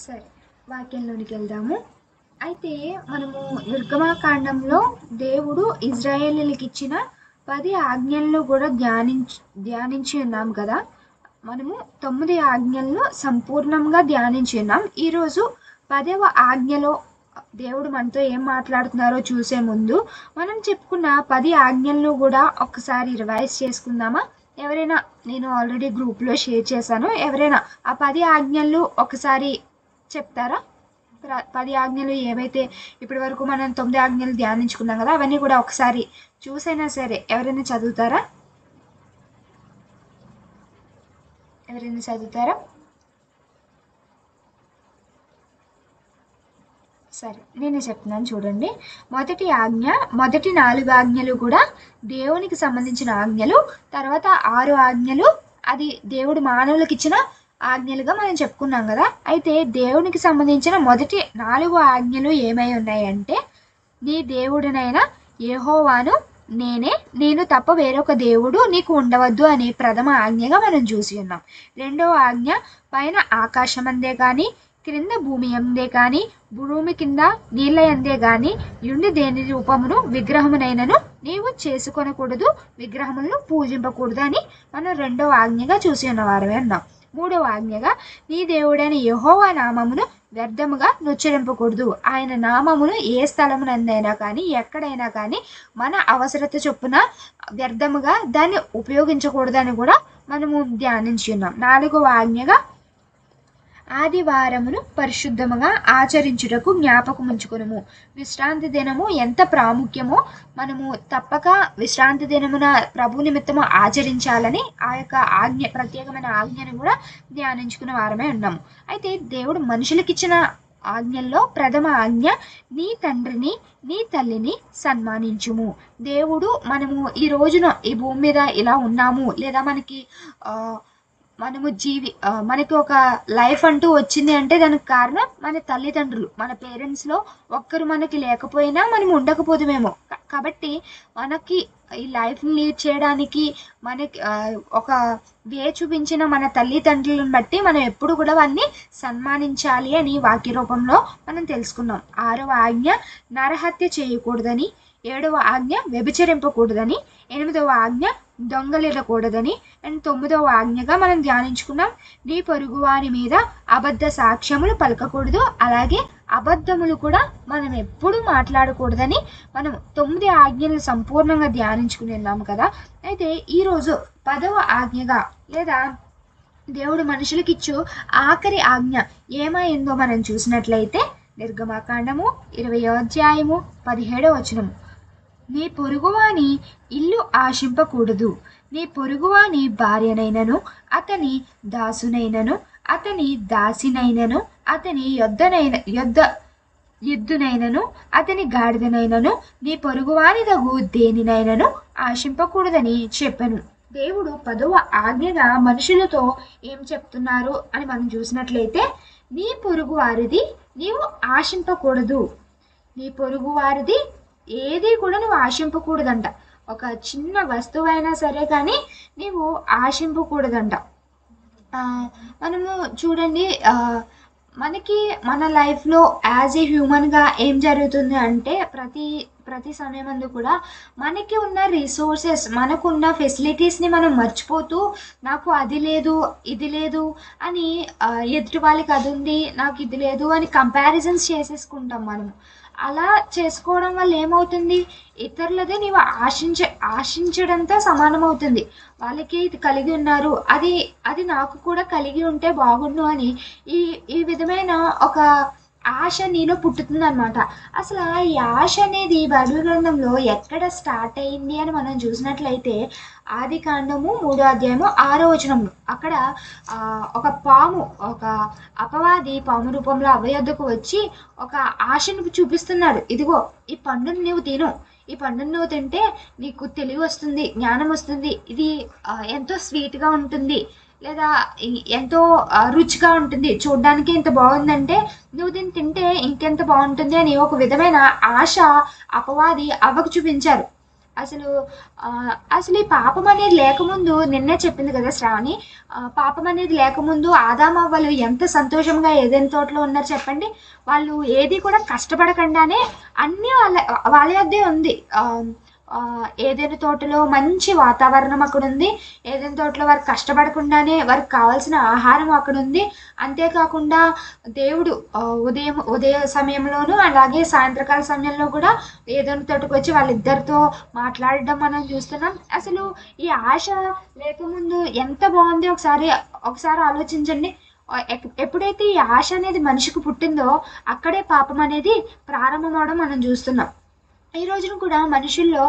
సరే, వాక్యంలోనికి వెళ్దాము. అయితే మనము నిర్గమాకాండంలో దేవుడు ఇజ్రాయేలీలకి ఇచ్చిన 10 ఆజ్ఞలను కూడా ధ్యానించి ఉన్నాం కదా. మనము 9 ఆజ్ఞలను సంపూర్ణంగా ధ్యానించి ఉన్నాం. ఈరోజు 10వ ఆజ్ఞలో దేవుడు మనతో ఏం మాట్లాడుతున్నారో చూసే ముందు మనం చెప్పుకున్న 10 ఆజ్ఞలను కూడా ఒకసారి రివైజ్ చేసుకుందామా? ఎవరైనా, నేను ఆల్రెడీ గ్రూప్లో షేర్ చేశాను, ఎవరైనా ఆ 10 ఆజ్ఞలు ఒకసారి చెప్తారా? 10 ఆజ్ఞలు ఏవైతే ఇప్పటి వరకు మనం 9 ఆజ్ఞలు ధ్యానించుకున్నాం కదా, అవన్నీ కూడా ఒకసారి చూసైనా సరే ఎవరైనా చదువుతారా? సరే, నేనే చెప్తున్నాను చూడండి. మొదటి ఆజ్ఞ, మొదటి 4 ఆజ్ఞలు కూడా దేవునికి సంబంధించిన ఆజ్ఞలు. తర్వాత 6 ఆజ్ఞలు అది దేవుడు మానవులకు ఇచ్చిన ఆజ్ఞలుగా మనం చెప్పుకున్నాం కదా. అయితే దేవునికి సంబంధించిన మొదటి 4 ఆజ్ఞలు ఏమై ఉన్నాయంటే, నీ దేవుడినైనా యెహోవాను నేనే, నేను తప్ప వేరొక దేవుడు నీకు ఉండవద్దు అనే ప్రథమ ఆజ్ఞగా మనం చూసి ఉన్నాం. రెండవ ఆజ్ఞ, పైన ఆకాశమందే కానీ క్రింద భూమి అందే కానీ భూమి కింద నీళ్ళ అందే కానీ యుండి దేని రూపమును విగ్రహమునైనను నీవు చేసుకొనకూడదు, విగ్రహములను పూజింపకూడదు అని మనం రెండవ ఆజ్ఞగా చూసి ఉన్నవారమే ఉన్నాం. మూడవ ఆజ్ఞగా, నీ దేవుడైన యెహోవా నామమును వ్యర్థముగా నుచ్చరింపకూడదు. ఆయన నామమును ఏ స్థలమునందైనా కానీ ఎక్కడైనా కానీ మన అవసరత చొప్పున వ్యర్థముగా దాన్ని ఉపయోగించకూడదని కూడా మనము ధ్యానించి ఉన్నాం. 4వ ఆజ్ఞగా, ఆదివారమును పరిశుద్ధముగా ఆచరించుటకు జ్ఞాపకం ఉంచుకొనుము. విశ్రాంతి దినము ఎంత ప్రాముఖ్యమో మనము తప్పక విశ్రాంతి దినమున ప్రభు నిమిత్తము ఆచరించాలని ఆ యొక్క ఆజ్ఞ, ప్రత్యేకమైన ఆజ్ఞను కూడా ధ్యానించుకున్న వారమే ఉన్నాము. అయితే దేవుడు మనుషులకి ఇచ్చిన ఆజ్ఞల్లో ప్రథమ ఆజ్ఞ, నీ తండ్రిని నీ తల్లిని సన్మానించుము. దేవుడు మనము ఈ రోజున ఈ భూమి మీద ఇలా ఉన్నాము, లేదా మనకి ఒక లైఫ్ అంటూ వచ్చింది అంటే దానికి కారణం మన తల్లిదండ్రులు, మన పేరెంట్స్లో ఒక్కరు మనకి లేకపోయినా మనం ఉండకపోదుమేమో. కాబట్టి మనకి ఈ లైఫ్ని లీడ్ చేయడానికి మనకి ఒక వే చూపించిన మన తల్లిదండ్రులను బట్టి మనం ఎప్పుడు కూడా వారిని సన్మానించాలి అని వాక్య రూపంలో మనం తెలుసుకున్నాం. 6వ ఆజ్ఞ, నరహత్య చేయకూడదని. 7వ ఆజ్ఞ, వ్యభిచరింపకూడదని. 8వ ఆజ్ఞ, దొంగలిడకూడదని. అండ్ 9వ ఆజ్ఞగా మనం ధ్యానించుకున్నాం, నీ పొరుగువాని మీద అబద్ధ సాక్ష్యములు పలకకూడదు, అలాగే అబద్ధములు కూడా మనం ఎప్పుడు మాట్లాడకూడదని మనం 9 ఆజ్ఞలు సంపూర్ణంగా ధ్యానించుకుని ఉన్నాము కదా. అయితే ఈరోజు 10వ ఆజ్ఞగా, లేదా దేవుడు మనుషులకిచ్చు ఆఖరి ఆజ్ఞ ఏమైందో మనం చూసినట్లయితే, నిర్గమాకాండము 20వ అధ్యాయము 17వ వచనము, నీ పొరుగువాని ఇల్లు ఆశింపకూడదు. నీ పొరుగువాని భార్యనైనను అతని దాసునైనను అతని దాసినైనను అతని ఎద్దునైనను అతని గాడిదనైనను నీ పొరుగువాని దగు దేనినైనను ఆశింపకూడదని చెప్పాను. దేవుడు 10వ ఆజ్ఞగా మనుషులతో ఏం చెప్తున్నారు అని మనం చూసినట్లయితే, నీ పొరుగు వారిది నీవు ఆశింపకూడదు. నీ పొరుగు వారిది ఏది కూడా నువ్వు ఆశింపకూడదంట. ఒక చిన్న వస్తువైనా సరే కానీ నీవు ఆశింపకూడదంట. మనము చూడండి, మనకి మన లైఫ్లో యాజ్ ఏ హ్యూమన్గా ఏం జరుగుతుంది అంటే, ప్రతి సమయమందు కూడా మనకి ఉన్న రిసోర్సెస్, మనకున్న ఫెసిలిటీస్ని మనం మర్చిపోతూ, నాకు అది లేదు ఇది లేదు అని, ఎదుటి వాళ్ళకి అది ఉంది నాకు ఇది లేదు అని కంపారిజన్స్ చేసేసుకుంటాం మనం. అలా చేసుకోవడం వల్ల ఏమవుతుంది, ఇతరులదే నీవు ఆశించడంతో సమానమవుతుంది. వాళ్ళకి ఇది కలిగి ఉన్నారు, అది నాకు కూడా కలిగి ఉంటే బాగుండు అని ఈ విధమైన ఒక ఆశ నీలో పుట్టుతుంది అనమాట. అసలు ఈ ఆశ అనేది బైబిల్ గ్రంథంలో ఎక్కడ స్టార్ట్ అయింది అని మనం చూసినట్లయితే, ఆదికాండము 3వ అధ్యాయము 6వ వచనంలో, అక్కడ ఒక పాము, ఒక అపవాది పాము రూపంలో అవ్వ యొద్దకు వచ్చి ఒక ఆశను చూపిస్తున్నాడు. ఇదిగో ఈ పండును నువ్వు తిను, ఈ పండును నువ్వు తింటే నీకు తెలివి వస్తుంది, జ్ఞానం వస్తుంది, ఇది ఎంతో స్వీట్గా ఉంటుంది, లేదా ఎంతో రుచిగా ఉంటుంది, చూడ్డానికి ఎంత బాగుందంటే నువ్వు దీన్ని తింటే ఇంకెంత బాగుంటుంది అని ఒక విధమైన ఆశ అపవాది అవ్వకు చూపించారు. అసలు అసలు ఈ పాపం అనేది లేకముందు నిన్నే చెప్పింది కదా శ్రావణి. పాపం అనేది లేకముందు ఆదాము అవ్వలు ఎంత సంతోషంగా ఏదైనా తోటలో ఉన్నారు చెప్పండి. వాళ్ళు ఏది కూడా కష్టపడకుండానే అన్నీ వాళ్ళ వద్దే ఉంది. ఏదైనా తోటలో మంచి వాతావరణం అక్కడ ఉంది. ఏదైనా తోటలో వారు కష్టపడకుండానే వారికి కావాల్సిన ఆహారం అక్కడ ఉంది. అంతేకాకుండా దేవుడు ఉదయ సమయంలోనూ అలాగే సాయంత్రకాల సమయంలో కూడా ఏదైనా తోటకు వచ్చి వాళ్ళిద్దరితో మాట్లాడడం మనం చూస్తున్నాం. అసలు ఈ ఆశ లేకముందు ఎంత బాగుంది ఒకసారి ఒకసారి ఆలోచించండి. ఎప్పుడైతే ఈ ఆశ అనేది మనిషికి పుట్టిందో అక్కడే పాపం అనేది ప్రారంభమవడం మనం చూస్తున్నాం. ఈ రోజున కూడా మనుషుల్లో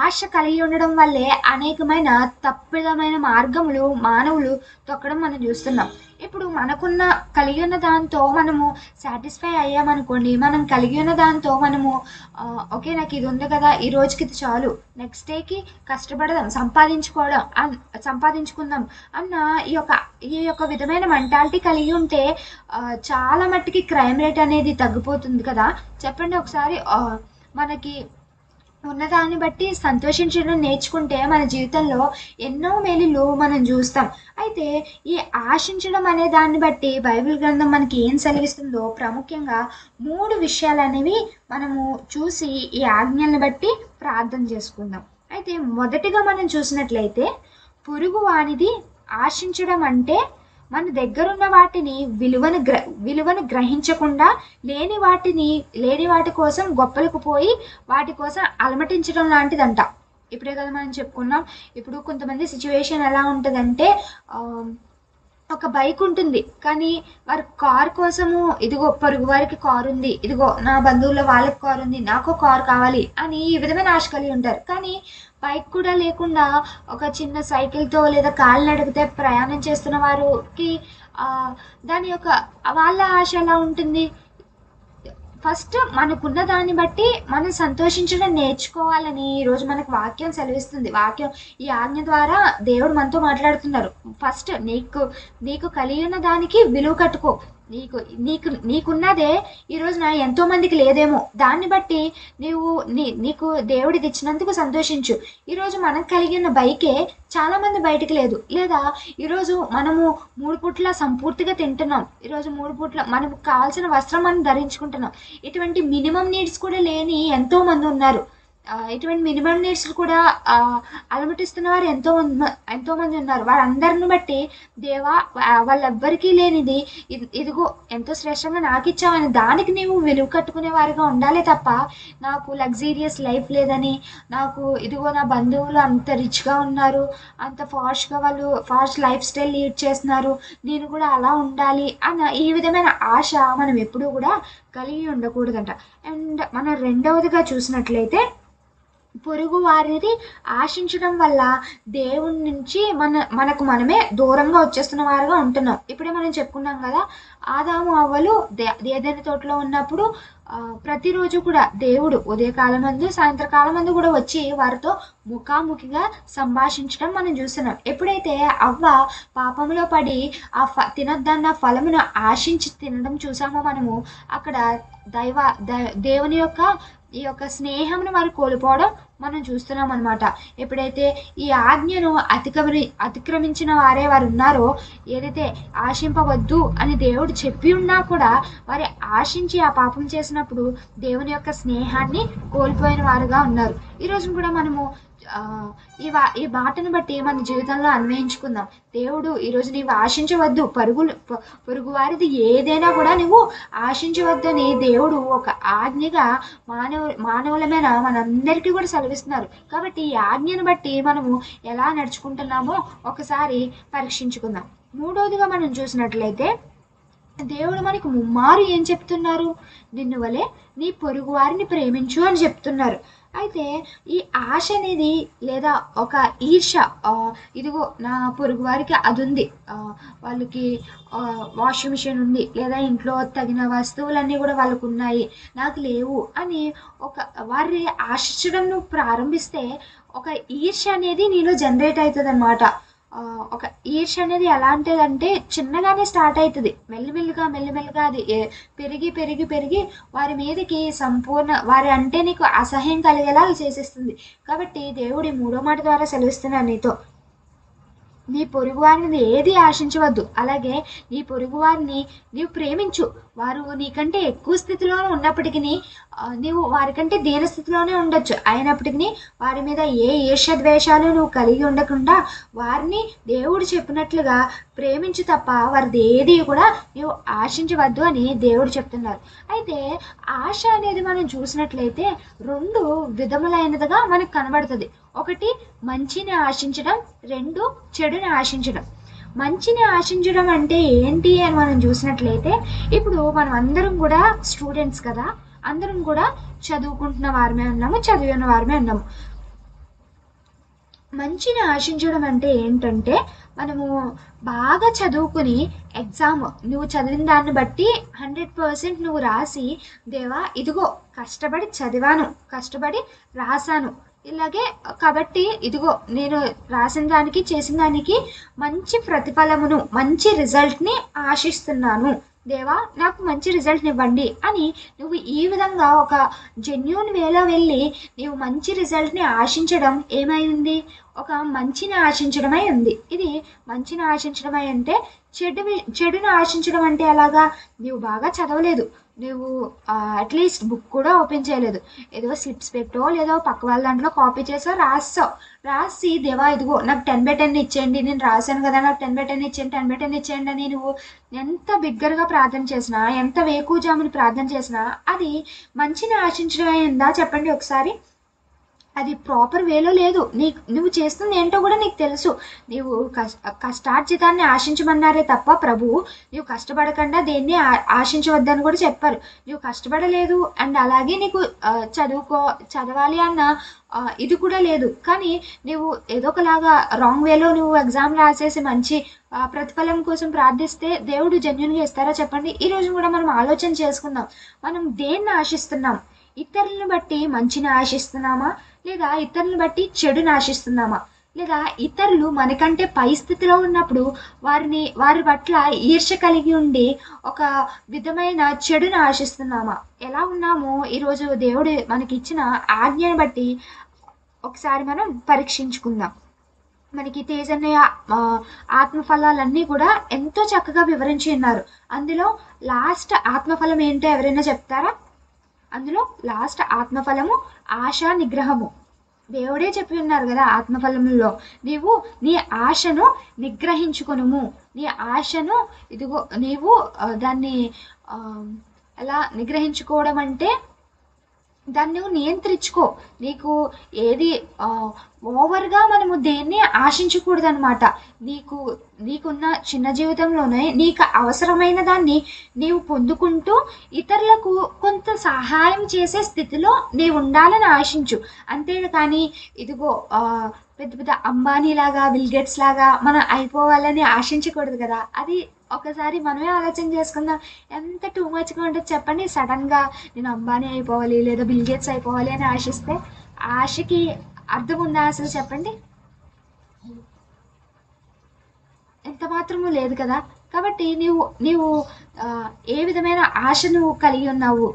ఆశ కలిగి ఉండడం వల్లే అనేకమైన తప్పిదమైన మార్గములు మానవులు తొక్కడం మనం చూస్తున్నాం. ఇప్పుడు మనకున్న కలిగి ఉన్న దాంతో మనము సాటిస్ఫై అయ్యామనుకోండి, మనం కలిగి ఉన్న దాంతో మనము ఓకే నాకు ఇది ఉంది కదా, ఈ రోజుకి ఇది చాలు, నెక్స్ట్ డేకి కష్టపడదాం, సంపాదించుకుందాం అన్న ఈ యొక్క విధమైన మెంటాలిటీ కలిగి ఉంటే చాలా మట్టుకి క్రైమ్ రేట్ అనేది తగ్గిపోతుంది కదా. చెప్పండి ఒకసారి. మనకి ఉన్నదాన్ని బట్టి సంతోషించడం నేర్చుకుంటే మన జీవితంలో ఎన్నో మేలులు మనం చూస్తాం. అయితే ఈ ఆశించడం అనే దాన్ని బట్టి బైబిల్ గ్రంథం మనకి ఏం సెలవిస్తుందో ప్రాముఖ్యంగా 3 విషయాలు అనేవి మనము చూసి ఈ ఆజ్ఞల్ని బట్టి ప్రార్థన చేసుకుందాం. అయితే మొదటిగా మనం చూసినట్లయితే పొరుగు వానిది ఆశించడం అంటే మన దగ్గరున్న వాటిని విలువను గ్రహించకుండా లేని వాటి కోసం గొప్పలకు పోయి వాటి కోసం అలమటించడం లాంటిదంట. ఇప్పుడే కదా మనం చెప్పుకున్నాం. ఇప్పుడు కొంతమంది సిచ్యువేషన్ ఎలా ఉంటుందంటే ఒక బైక్ ఉంటుంది, కానీ వారి కార్ కోసము ఇదిగో పొరుగు వారికి కారు ఉంది, ఇదిగో నా బంధువుల వాళ్ళకి కారు ఉంది, నాకు కారు కావాలి అని ఈ విధమైన ఆశ కలిగి ఉంటారు. కానీ బైక్ కూడా లేకుండా ఒక చిన్న సైకిల్తో లేదా కాలినడకతో ప్రయాణం చేస్తున్న వారికి దాని యొక్క వాళ్ళ ఆశ ఎలా ఉంటుంది? ఫస్ట్ మనకున్న దాన్ని బట్టి మనం సంతోషించడం నేర్చుకోవాలని ఈరోజు మనకు వాక్యం సెలవిస్తుంది. ఈ ఆజ్ఞ ద్వారా దేవుడు మనతో మాట్లాడుతున్నారు. ఫస్ట్ నీకు కలిగి ఉన్న దానికి విలువ కట్టుకో. నీకున్నదే ఈ రోజున ఎంతో మందికి లేదేమో, దాన్ని బట్టి నీకు దేవుడిది ఇచ్చినందుకు సంతోషించు. ఈరోజు మనకు కలిగిన బైకే చాలా మంది బయటికి లేదు, లేదా ఈరోజు మనము 3 పూట్ల సంపూర్తిగా తింటున్నాం, ఈరోజు 3 పూట్ల మనకు కావాల్సిన వస్త్రం మనం ధరించుకుంటున్నాం. ఇటువంటి మినిమం నీడ్స్ కూడా లేని ఎంతో మంది ఉన్నారు. ఇటువంటి మినిమం నీడ్స్ కూడా అలమటిస్తున్న వారు ఎంతో మంది ఉన్నారు. వారందరిని బట్టి దేవా వాళ్ళెవ్వరికీ లేనిది ఇదిగో ఎంతో శ్రేష్టంగా నాకు ఇచ్చావని దానికి నీవు విలువ కట్టుకునే వారిగా ఉండాలి తప్ప, నాకు లగ్జీరియస్ లైఫ్ లేదని, నాకు ఇదిగో నా బంధువులు అంత రిచ్గా ఉన్నారు, అంత వాళ్ళు ఫాస్ట్ లైఫ్ స్టైల్ లీడ్ చేస్తున్నారు, నేను కూడా అలా ఉండాలి అన్న ఈ విధమైన ఆశ మనం ఎప్పుడూ కూడా కలిగి ఉండకూడదంట. అండ్ మనం రెండవదిగా చూసినట్లయితే పొరుగు వారిని ఆశించడం వల్ల దేవుడి నుంచి మనకు మనమే దూరంగా వచ్చేస్తున్న వారుగా ఉంటున్నాం. ఇప్పుడే మనం చెప్పుకున్నాం కదా, ఆదాము అవ్వలు ఏదైనా తోటలో ఉన్నప్పుడు ప్రతిరోజు కూడా దేవుడు ఉదయకాలం మందు సాయంత్రకాలం మందు కూడా వచ్చి వారితో ముఖాముఖిగా సంభాషించడం మనం చూస్తున్నాం. ఎప్పుడైతే అవ్వ పాపంలో పడి తినొద్దన్న ఫలమును ఆశించి తినడం చూసామో మనము, అక్కడ దేవుని ఈ యొక్క స్నేహంను వారు కోల్పోవడం మనం చూస్తున్నాం అనమాట. ఎప్పుడైతే ఈ ఆజ్ఞను అతిక్రమించిన వారు ఉన్నారో, ఏదైతే ఆశింపవద్దు అని దేవుడు చెప్పి ఉన్నా కూడా వారి ఆశించి ఆ పాపం చేసినప్పుడు దేవుని యొక్క స్నేహాన్ని కోల్పోయిన వారుగా ఉన్నారు. ఈరోజు కూడా మనము ఈ మాటను బట్టి మన జీవితంలో అన్వయించుకుందాం. దేవుడు ఈరోజు నీవు ఆశించవద్దు, పొరుగు వారిది ఏదైనా కూడా నువ్వు ఆశించవద్దని దేవుడు ఒక ఆజ్ఞగా మానవులమైన మనందరికీ కూడా సెలవిస్తున్నారు. కాబట్టి ఈ ఆజ్ఞను బట్టి మనము ఎలా నడుచుకుంటున్నామో ఒకసారి పరీక్షించుకుందాం. మూడవదిగా మనం చూసినట్లయితే దేవుడు మనకు ముమ్మారు ఏం చెప్తున్నారు? నిన్ను వలె నీ పొరుగు వారిని ప్రేమించు అని చెప్తున్నారు. అయితే ఈ ఆశ అనేది లేదా ఒక ఈర్ష, ఇదిగో నా పొరుగు వారికి అది ఉంది, వాళ్ళకి వాషింగ్ మిషన్ ఉంది, లేదా ఇంట్లో తగిన వస్తువులన్నీ కూడా వాళ్ళకు ఉన్నాయి, నాకు లేవు అని వారి ఆశించడం నువ్వు ప్రారంభిస్తే ఒక ఈర్ష అనేది నీలో జనరేట్ అవుతుంది అన్నమాట. ఒక ఈర్ష్య అనేది ఎలాంటిదంటే చిన్నగానే స్టార్ట్ అవుతుంది, మెల్లిమెల్లిగా మెల్లిమెల్లిగా అది పెరిగి పెరిగి పెరిగి వారి మీదకి వారి అంటే నీకు అసహ్యం కలిగేలా చేసేస్తుంది. కాబట్టి దేవుడి 3వ మాట ద్వారా సెలవిస్తున్నాను నీతో, నీ పొరుగువారిని ఏది ఆశించవద్దు. అలాగే నీ పొరుగువారిని నీవు ప్రేమించు. వారు నీకంటే ఎక్కువ స్థితిలోనే ఉన్నప్పటికీ నీవు వారికంటే దీన స్థితిలోనే ఉండొచ్చు. అయినప్పటికీ వారి మీద ఏ ఈర్ష్యద్వేషాలు నువ్వు కలిగి ఉండకుండా వారిని దేవుడు చెప్పినట్లుగా ప్రేమించు తప్ప వారిది ఏది కూడా నువ్వు ఆశించవద్దు అని దేవుడు చెప్తున్నారు. అయితే ఆశ అనేది మనం చూసినట్లయితే 2 విధములైనదిగా మనకు కనబడుతుంది. ఒకటి మంచిని ఆశించడం, 2 చెడుని ఆశించడం. మంచిని ఆశించడం అంటే ఏంటి అని మనం చూసినట్లయితే, ఇప్పుడు మనం అందరం కూడా స్టూడెంట్స్ కదా, అందరం కూడా చదువుకుంటున్న వారమే ఉన్నాము, చదివిన వారమే ఉన్నాము. మంచిని ఆశించడం అంటే ఏంటంటే, మనము బాగా చదువుకుని ఎగ్జామ్ నువ్వు చదివిన దాన్ని బట్టి 100% నువ్వు రాసి, దేవా ఇదిగో కష్టపడి చదివాను, కష్టపడి రాశాను, ఇలాగే కాబట్టి ఇదిగో నేను రాసిన దానికి చేసిన దానికి మంచి ప్రతిఫలమును, మంచి రిజల్ట్ని ఆశిస్తున్నాను, దేవా నాకు మంచి రిజల్ట్ని ఇవ్వండి అని నువ్వు ఈ విధంగా ఒక జెన్యూన్ వేలో వెళ్ళి నీవు మంచి రిజల్ట్ని ఆశించడం ఏమైంది, ఒక మంచిని ఆశించడమై ఉంది. ఇది మంచిని ఆశించడమై అంటే, చెడుని ఆశించడం అంటే ఎలాగా, నీవు బాగా చదవలేదు, నువ్వు అట్లీస్ట్ బుక్ కూడా ఓపెన్ చేయలేదు, ఏదో స్లిప్స్ పెట్టో లేదో పక్క వాళ్ళ దాంట్లో కాపీ చేసో రాసి దేవా ఇదిగో నాకు 10/10 ఇచ్చేయండి, నేను రాశాను కదా నాకు 10/10 ఇచ్చేయండి, 10/10 ఇచ్చేయండి అని నువ్వు ఎంత బిగ్గరగా ప్రార్థన చేసినా, ఎంత వేకుజాముని ప్రార్థన చేసినా అది మంచిని ఆశించడం అయిందా చెప్పండి ఒకసారి? అది ప్రాపర్ వేలో లేదు. నువ్వు చేస్తుంది ఏంటో కూడా నీకు తెలుసు. నీవు కష్టార్జితాన్ని ఆశించమన్నారే తప్ప ప్రభువు నీవు కష్టపడకుండా దేన్ని ఆశించవద్దని కూడా చెప్పారు. నువ్వు కష్టపడలేదు అండ్ అలాగే నీకు చదవాలి అన్న ఇది కూడా లేదు. కానీ నువ్వు ఏదో ఒకలాగా రాంగ్ వేలో నువ్వు ఎగ్జామ్ రాసేసి మంచి ప్రతిఫలం కోసం ప్రార్థిస్తే దేవుడు జెన్యూన్గా ఇస్తారా చెప్పండి? ఈరోజు కూడా మనం ఆలోచన చేసుకుందాం. మనం దేన్ని ఆశిస్తున్నాం? ఇతరులను బట్టి మంచిని ఆశిస్తున్నామా, లేదా ఇతరులను బట్టి చెడుని ఆశిస్తున్నామా, లేదా ఇతరులు మనకంటే పై స్థితిలో ఉన్నప్పుడు వారి పట్ల ఈర్ష్య కలిగి ఉండి ఒక విధమైన చెడుని ఆశిస్తున్నామా? ఎలా ఉన్నామో ఈరోజు దేవుడు మనకి ఇచ్చిన ఆజ్ఞను బట్టి ఒకసారి మనం పరీక్షించుకుందాం. మనకి తేజన్నయ్య ఆత్మఫలాలన్నీ కూడా ఎంతో చక్కగా వివరించి ఉన్నారు. అందులో లాస్ట్ ఆత్మఫలం ఏంటో ఎవరైనా చెప్తారా? అందులో లాస్ట్ ఆత్మఫలము ఆశ నిగ్రహము. దేవుడే చెప్పి ఉన్నారు కదా ఆత్మఫలములో, నీవు నీ ఆశను నిగ్రహించుకొనుము. నీ ఆశను ఇదిగో నీవు దాన్ని ఎలా నిగ్రహించుకోవడం అంటే దాన్ని నువ్వు నియంత్రించుకో. నీకు ఏది ఓవర్గా మనము దేన్ని ఆశించకూడదు అనమాట. నీకున్న చిన్న జీవితంలోనే నీకు అవసరమైన దాన్ని నీవు పొందుకుంటూ ఇతరులకు కొంత సహాయం చేసే స్థితిలో నీవు ఉండాలని ఆశించు. అంతే కానీ ఇదిగో పెద్ద పెద్ద అంబానీ లాగా, బిల్గేట్స్ లాగా మనం అయిపోవాలని ఆశించకూడదు కదా. అది ఒకసారి మనమే ఆలోచన చేసుకుందాం. ఎంత టూ మచ్గా ఉంటుంది చెప్పండి. సడన్గా నేను అంబానీ అయిపోవాలి లేదా బిల్గేట్స్ అయిపోవాలి అని ఆశిస్తే ఆశకి అర్థం ఉందా అసలు చెప్పండి? ఎంత మాత్రము లేదు కదా. కాబట్టి నీవు ఏ విధమైన ఆశ నువ్వు కలిగి ఉన్నావు?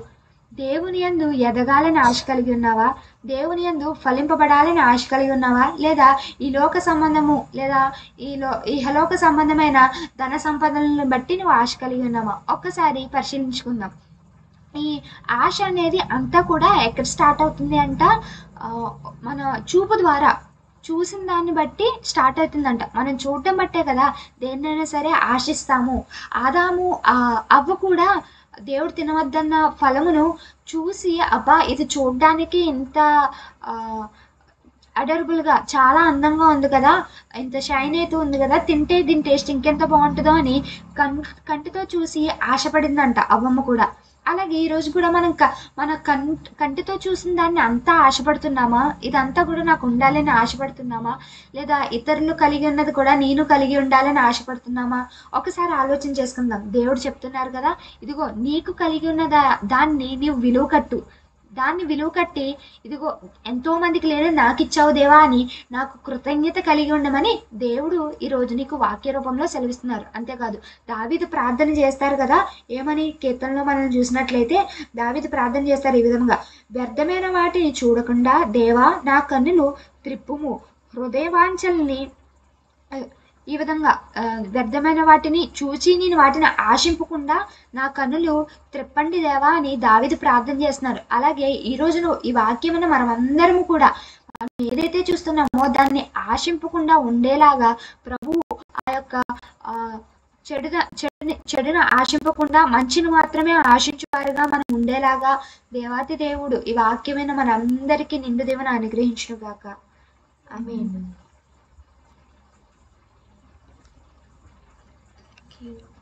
దేవుని యందు ఎదగాలని ఆశ కలిగి ఉన్నావా? దేవుని యందు ఫలింపబడాలని ఆశ కలిగి ఉన్నావా? లేదా ఈ లోక సంబంధము లేదా ఇహలోక సంబంధమైన ధన సంపదలను బట్టి నువ్వు ఆశ కలిగి ఉన్నావా? ఒక్కసారి పరిశీలించుకుందాం. ఈ ఆశ అనేది అంతా కూడా ఎక్కడ స్టార్ట్ అవుతుంది అంట, మన చూపు ద్వారా చూసిన దాన్ని బట్టి స్టార్ట్ అవుతుందంట. మనం చూడటం బట్టే కదా దేన్నైనా సరే ఆశిస్తాము. ఆదాము అవ్వ కూడా దేవుడు తినవద్దన్న ఫలమును చూసి అబ్బా ఇది చూడడానికి ఇంత అడరబుల్గా చాలా అందంగా ఉంది కదా, ఇంత షైన్ అయితే ఉంది కదా, తింటే దీని టేస్ట్ ఇంకెంత బాగుంటుందో అని కంటితో చూసి ఆశపడిందంట అవ్వమ్మ కూడా. అలాగే ఈరోజు కూడా మన కంటితో చూసిన దాన్ని అంతా ఆశపడుతున్నామా? ఇదంతా కూడా నాకు ఉండాలని ఆశపడుతున్నామా? లేదా ఇతరులు కలిగి ఉన్నది కూడా నేను కలిగి ఉండాలని ఆశపడుతున్నామా? ఒకసారి ఆలోచన చేసుకుందాం. దేవుడు చెప్తున్నారు కదా, ఇదిగో నీకు కలిగి ఉన్న దాన్ని నీవు విలువ కట్టు. దాన్ని విలువ కట్టి ఇదిగో ఎంతో మందికి లేని నాకు ఇచ్చావు దేవా అని నాకు కృతజ్ఞత కలిగి ఉండమని దేవుడు ఈ రోజు నీకు వాక్య రూపంలో సెలవిస్తున్నారు. అంతేకాదు దావీదు ప్రార్థన చేస్తారు కదా, ఏమని కీర్తనలో మనం చూసినట్లయితే దావీదు ప్రార్థన చేస్తారు ఈ విధంగా, వ్యర్థమైన వాటిని చూడకుండా దేవా నా కన్నులు త్రిప్పుము, హృదయవాంఛల్ని ఈ విధంగా వ్యర్థమైన వాటిని చూచి నేను వాటిని ఆశింపకుండా నా కన్నులు త్రిప్పండి దేవా అని దావీదు ప్రార్థన చేస్తున్నారు. అలాగే ఈ రోజును ఈ వాక్యమైన మనం అందరము కూడా మనం ఏదైతే చూస్తున్నామో దాన్ని ఆశింపకుండా ఉండేలాగా ప్రభువు ఆ యొక్క చెడును ఆశింపకుండా మంచిని మాత్రమే ఆశించువారుగా మనం ఉండేలాగా దేవాతి దేవుడు ఈ వాక్యమైన మనందరికీ నిండు దేవుని అనుగ్రహించును గాక. ఆమేన్. Thank you.